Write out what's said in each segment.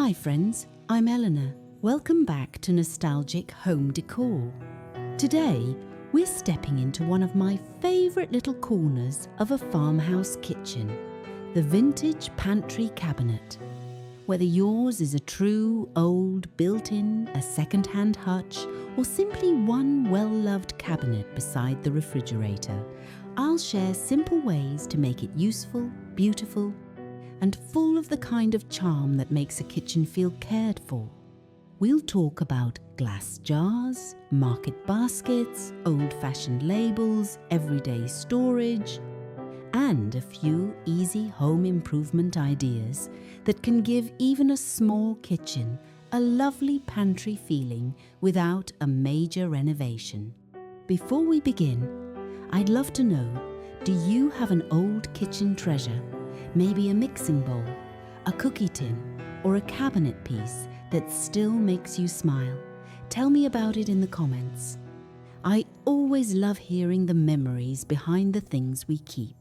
Hi friends, I'm Eleanor. Welcome back to Nostalgic Home Decor. Today, we're stepping into one of my favourite little corners of a farmhouse kitchen, the vintage pantry cabinet. Whether yours is a true, old, built-in, a second-hand hutch, or simply one well-loved cabinet beside the refrigerator, I'll share simple ways to make it useful, beautiful, and full of the kind of charm that makes a kitchen feel cared for. We'll talk about glass jars, market baskets, old-fashioned labels, everyday storage, and a few easy home improvement ideas that can give even a small kitchen a lovely pantry feeling without a major renovation. Before we begin, I'd love to know, do you have an old kitchen treasure? Maybe a mixing bowl, a cookie tin, or a cabinet piece that still makes you smile? Tell me about it in the comments. I always love hearing the memories behind the things we keep.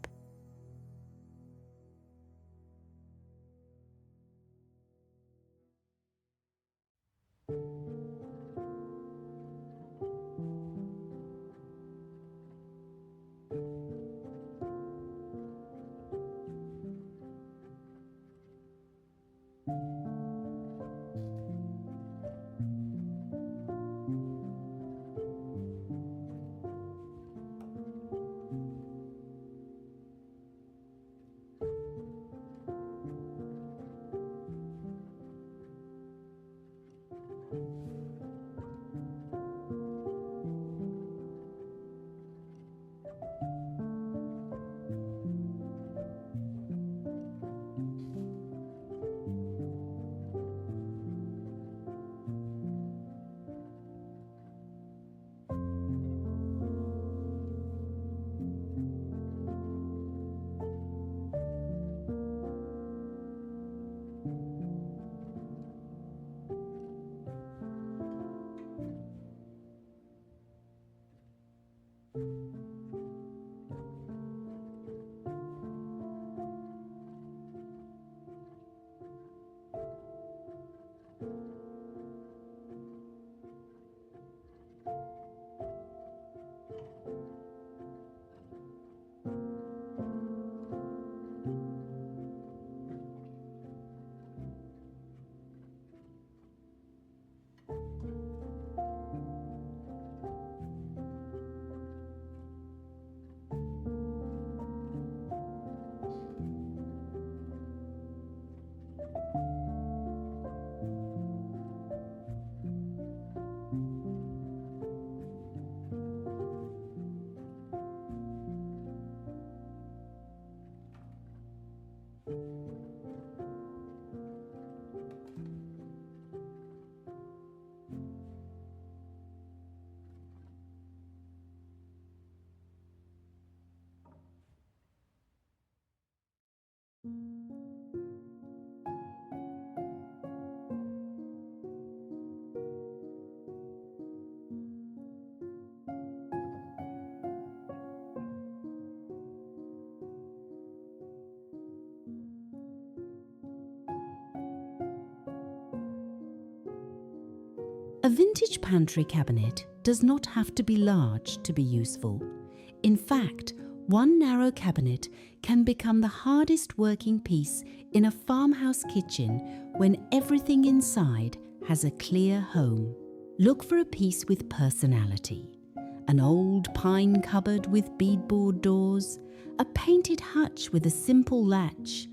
A vintage pantry cabinet does not have to be large to be useful. In fact, one narrow cabinet can become the hardest working piece in a farmhouse kitchen when everything inside has a clear home. Look for a piece with personality. An old pine cupboard with beadboard doors, a painted hutch with a simple latch,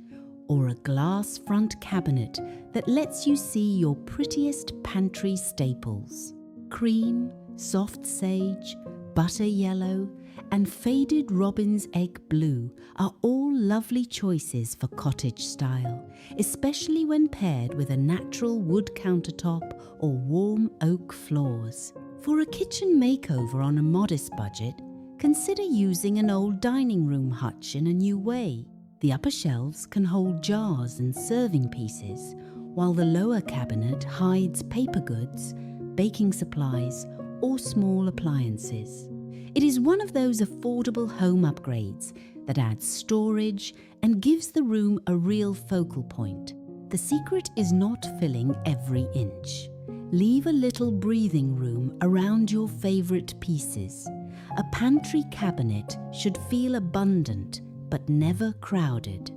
or a glass front cabinet that lets you see your prettiest pantry staples. Cream, soft sage, butter yellow, and faded robin's egg blue are all lovely choices for cottage style, especially when paired with a natural wood countertop or warm oak floors. For a kitchen makeover on a modest budget, consider using an old dining room hutch in a new way. The upper shelves can hold jars and serving pieces, while the lower cabinet hides paper goods, baking supplies, or small appliances. It is one of those affordable home upgrades that adds storage and gives the room a real focal point. The secret is not filling every inch. Leave a little breathing room around your favourite pieces. A pantry cabinet should feel abundant but never crowded.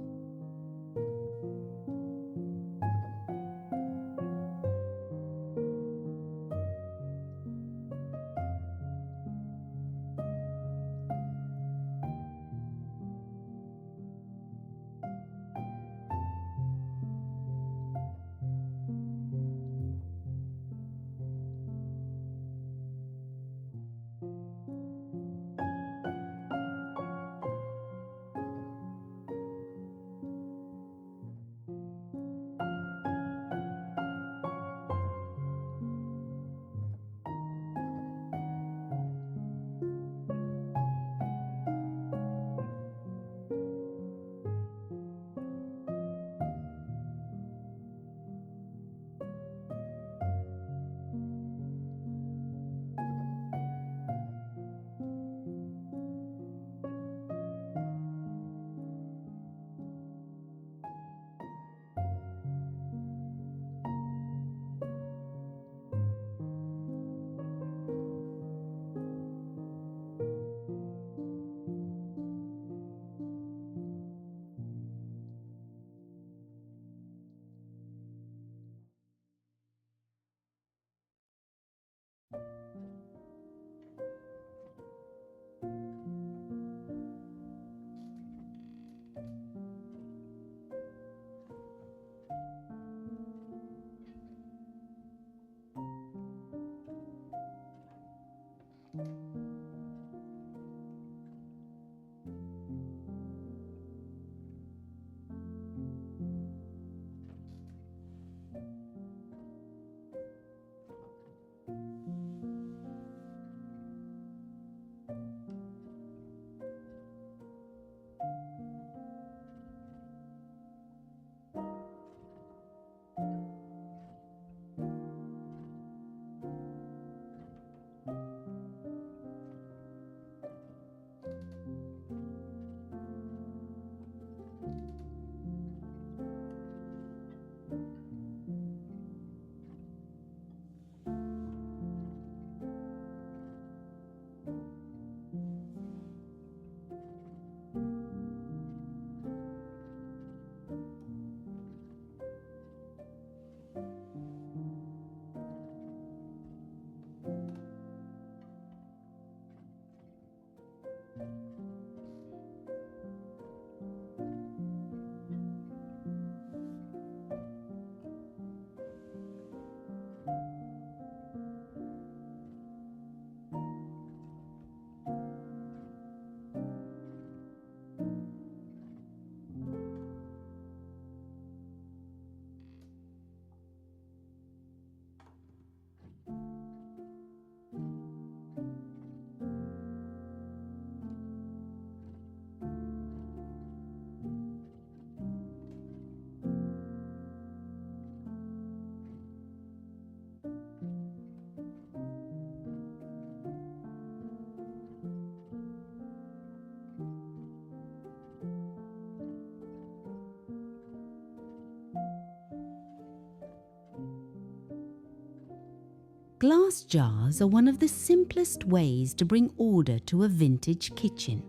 Glass jars are one of the simplest ways to bring order to a vintage kitchen.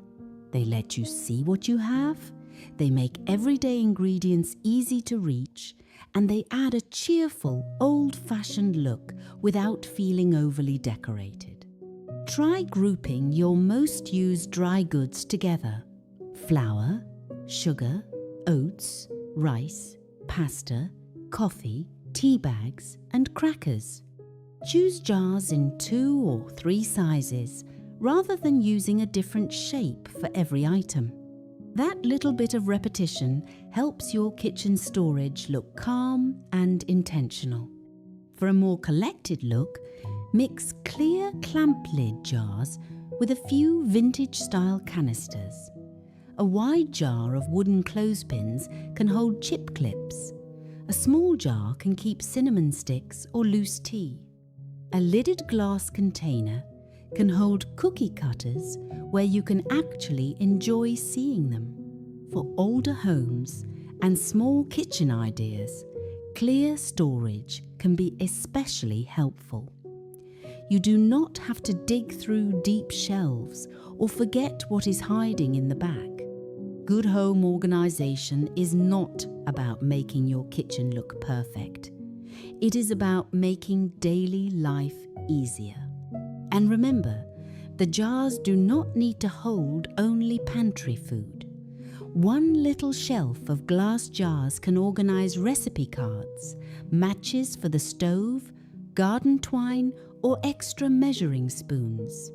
They let you see what you have, they make everyday ingredients easy to reach, and they add a cheerful, old-fashioned look without feeling overly decorated. Try grouping your most used dry goods together: flour, sugar, oats, rice, pasta, coffee, tea bags, and crackers. Choose jars in 2 or 3 sizes rather than using a different shape for every item. That little bit of repetition helps your kitchen storage look calm and intentional. For a more collected look, mix clear clamp lid jars with a few vintage-style canisters. A wide jar of wooden clothespins can hold chip clips. A small jar can keep cinnamon sticks or loose tea. A lidded glass container can hold cookie cutters where you can actually enjoy seeing them. For older homes and small kitchen ideas, clear storage can be especially helpful. You do not have to dig through deep shelves or forget what is hiding in the back. Good home organization is not about making your kitchen look perfect. It is about making daily life easier. And remember, the jars do not need to hold only pantry food. One little shelf of glass jars can organize recipe cards, matches for the stove, garden twine, or extra measuring spoons.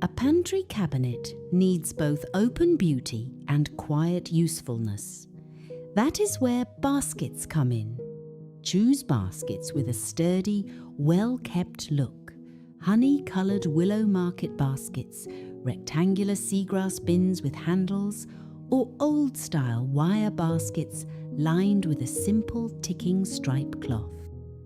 A pantry cabinet needs both open beauty and quiet usefulness. That is where baskets come in. Choose baskets with a sturdy, well-kept look. Honey-coloured willow market baskets, rectangular seagrass bins with handles, or old-style wire baskets lined with a simple ticking stripe cloth.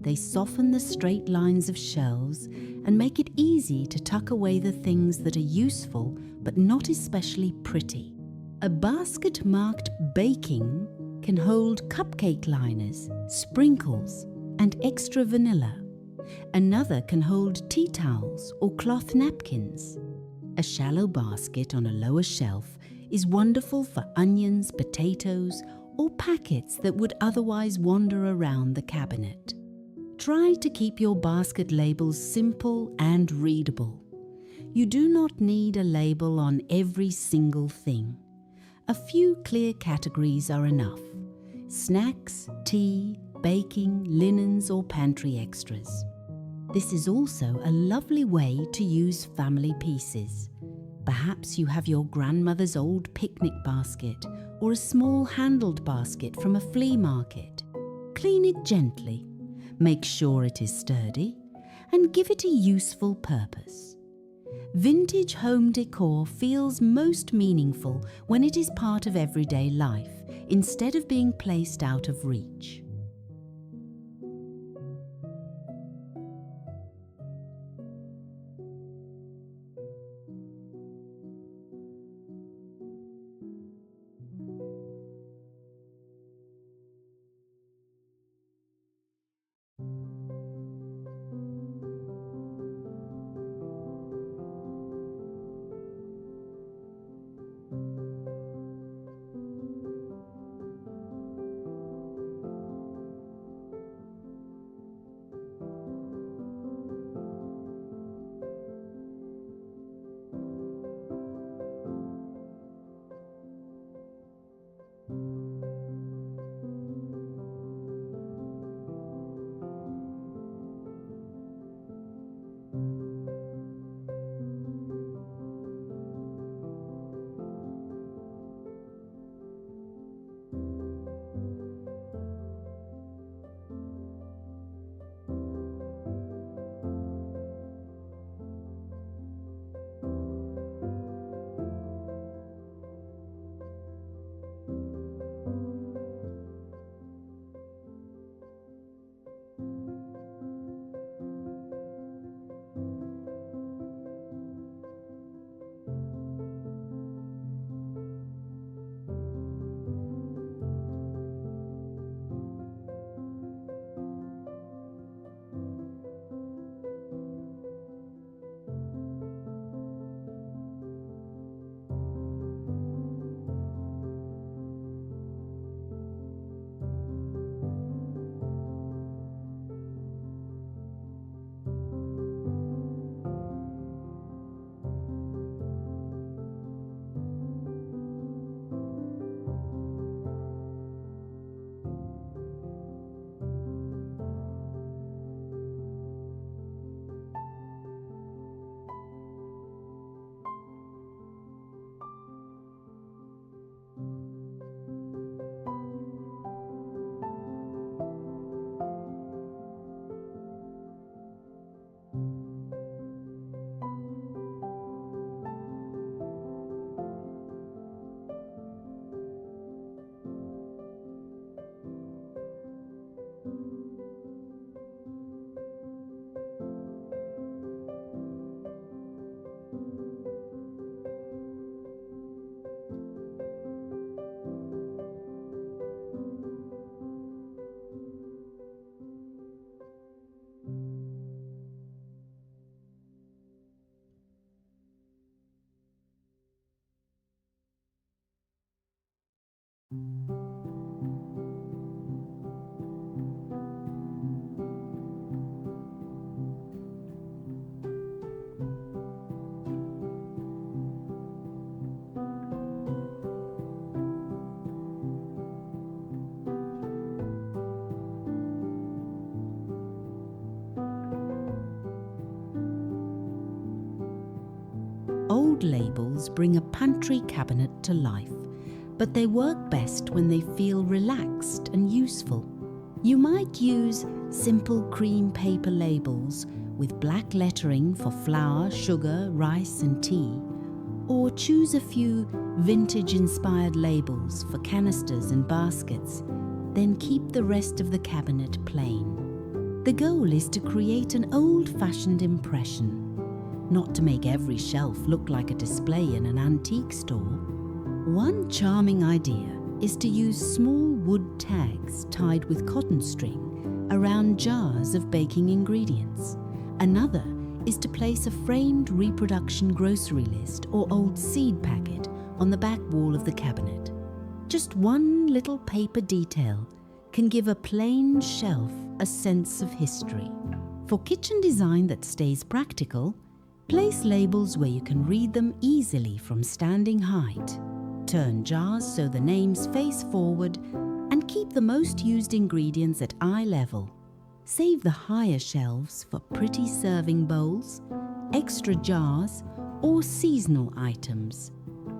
They soften the straight lines of shelves and make it easy to tuck away the things that are useful but not especially pretty. A basket marked baking can hold cupcake liners, sprinkles, and extra vanilla. Another can hold tea towels or cloth napkins. A shallow basket on a lower shelf is wonderful for onions, potatoes, or packets that would otherwise wander around the cabinet. Try to keep your basket labels simple and readable. You do not need a label on every single thing. A few clear categories are enough: snacks, tea, baking, linens, or pantry extras. This is also a lovely way to use family pieces. Perhaps you have your grandmother's old picnic basket or a small handled basket from a flea market. Clean it gently, make sure it is sturdy, and give it a useful purpose. Vintage home decor feels most meaningful when it is part of everyday life instead of being placed out of reach. Old labels bring a pantry cabinet to life, but they work best when they feel relaxed and useful. You might use simple cream paper labels with black lettering for flour, sugar, rice and tea, or choose a few vintage-inspired labels for canisters and baskets, then keep the rest of the cabinet plain. The goal is to create an old-fashioned impression, not to make every shelf look like a display in an antique store. One charming idea is to use small wood tags tied with cotton string around jars of baking ingredients. Another is to place a framed reproduction grocery list or old seed packet on the back wall of the cabinet. Just one little paper detail can give a plain shelf a sense of history. For kitchen design that stays practical, place labels where you can read them easily from standing height. Turn jars so the names face forward and keep the most used ingredients at eye level. Save the higher shelves for pretty serving bowls, extra jars, or seasonal items.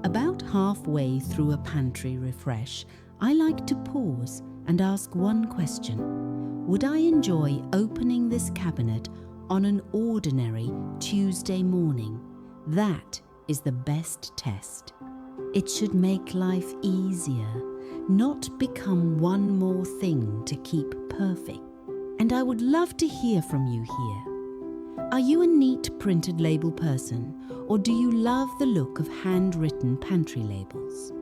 About halfway through a pantry refresh, I like to pause and ask one question. Would I enjoy opening this cabinet on an ordinary Tuesday morning? That is the best test. It should make life easier, not become one more thing to keep perfect. And I would love to hear from you here. Are you a neat printed label person, or do you love the look of handwritten pantry labels?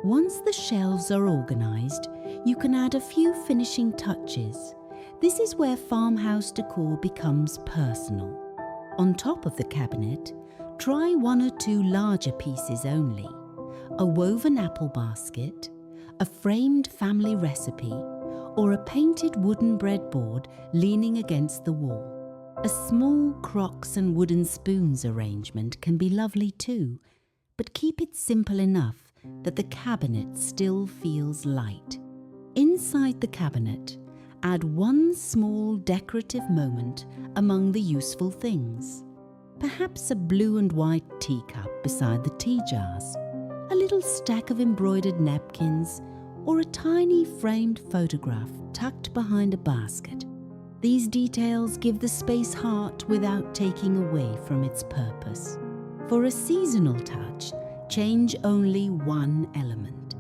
Once the shelves are organised, you can add a few finishing touches. This is where farmhouse decor becomes personal. On top of the cabinet, try one or two larger pieces only. A woven apple basket, a framed family recipe, or a painted wooden breadboard leaning against the wall. A small crocks and wooden spoons arrangement can be lovely too, but keep it simple enough that the cabinet still feels light. Inside the cabinet, add one small decorative moment among the useful things. Perhaps a blue and white teacup beside the tea jars, a little stack of embroidered napkins, or a tiny framed photograph tucked behind a basket. These details give the space heart without taking away from its purpose. For a seasonal touch, change only one element.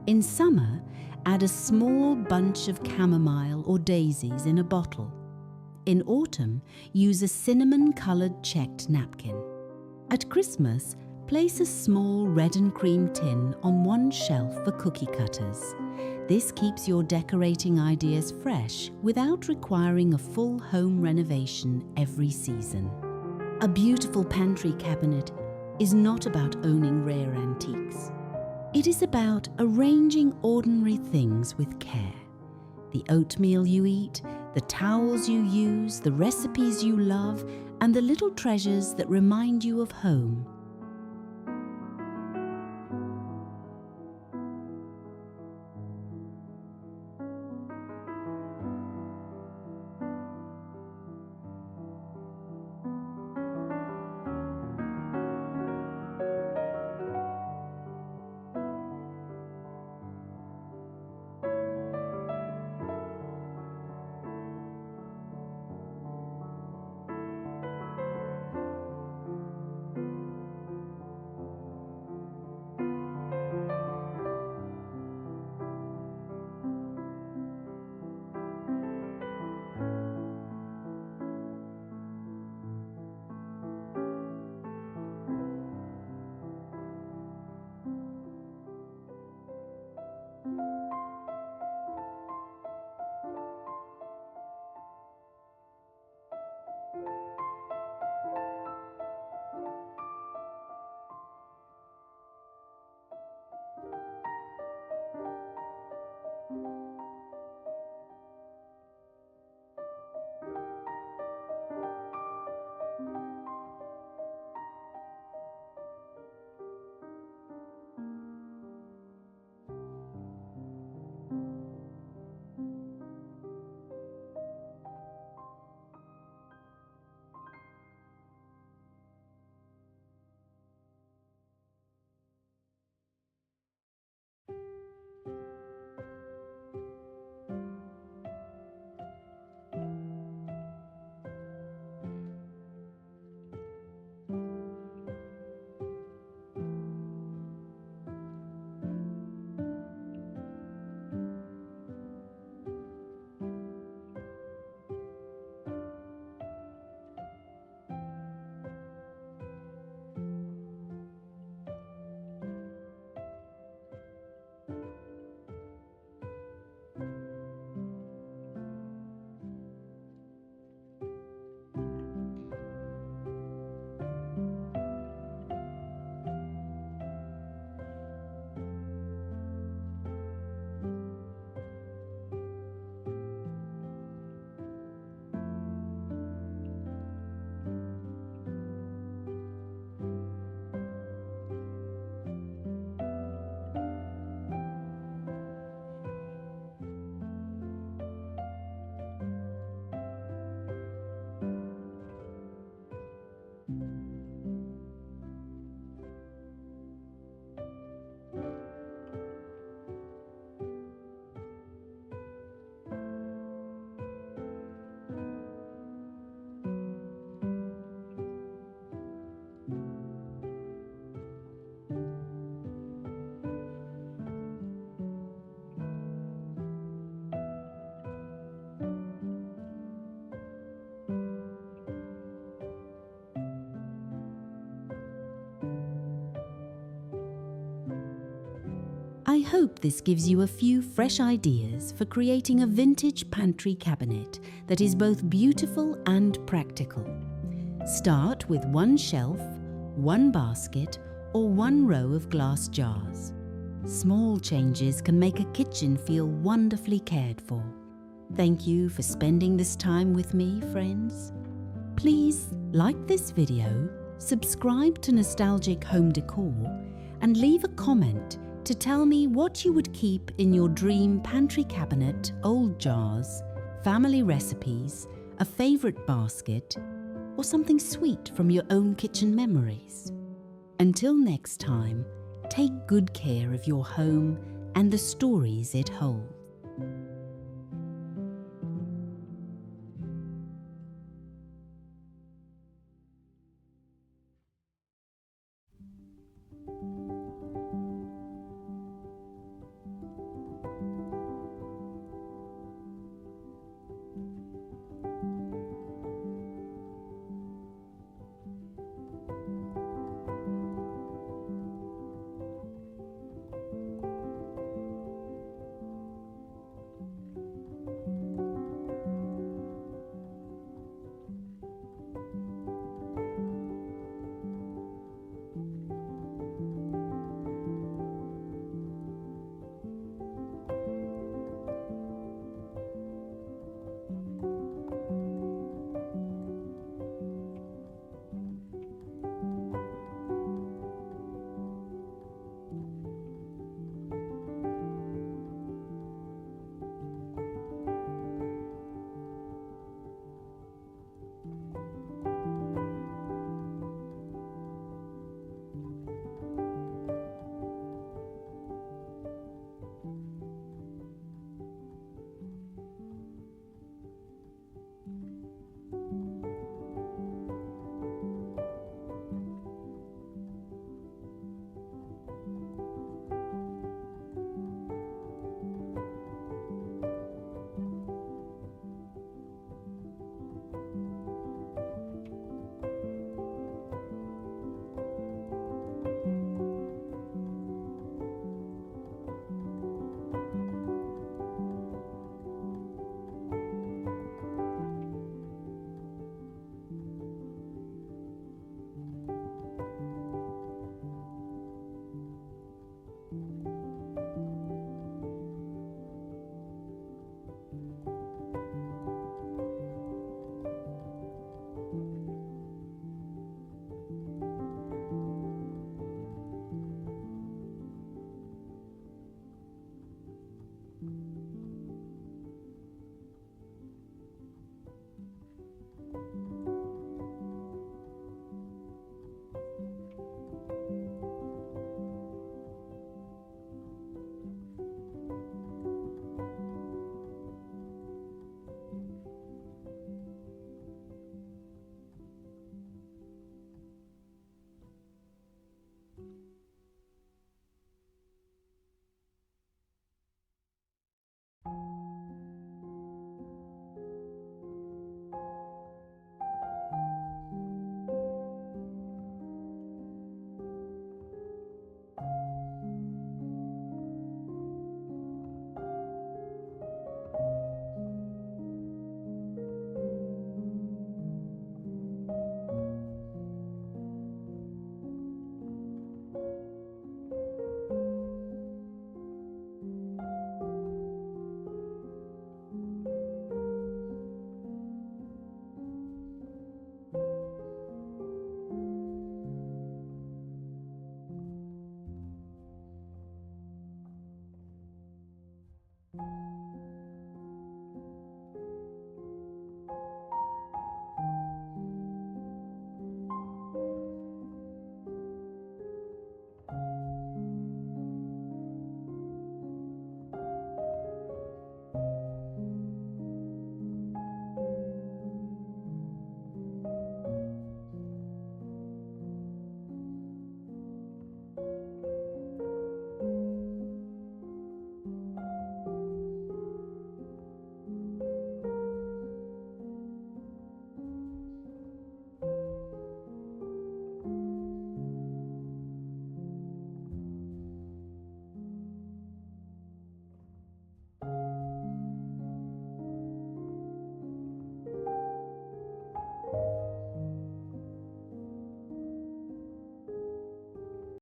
In summer, add a small bunch of chamomile or daisies in a bottle. In autumn, use a cinnamon-coloured checked napkin. At Christmas, place a small red and cream tin on one shelf for cookie cutters. This keeps your decorating ideas fresh without requiring a full home renovation every season. A beautiful pantry cabinet is not about owning rare antiques. It is about arranging ordinary things with care. The oatmeal you eat, the towels you use, the recipes you love, and the little treasures that remind you of home. I hope this gives you a few fresh ideas for creating a vintage pantry cabinet that is both beautiful and practical. Start with one shelf, one basket, or one row of glass jars. Small changes can make a kitchen feel wonderfully cared for. Thank you for spending this time with me, friends. Please like this video, subscribe to Nostalgic Home Decor, and leave a comment to tell me what you would keep in your dream pantry cabinet, old jars, family recipes, a favourite basket, or something sweet from your own kitchen memories. Until next time, take good care of your home and the stories it holds.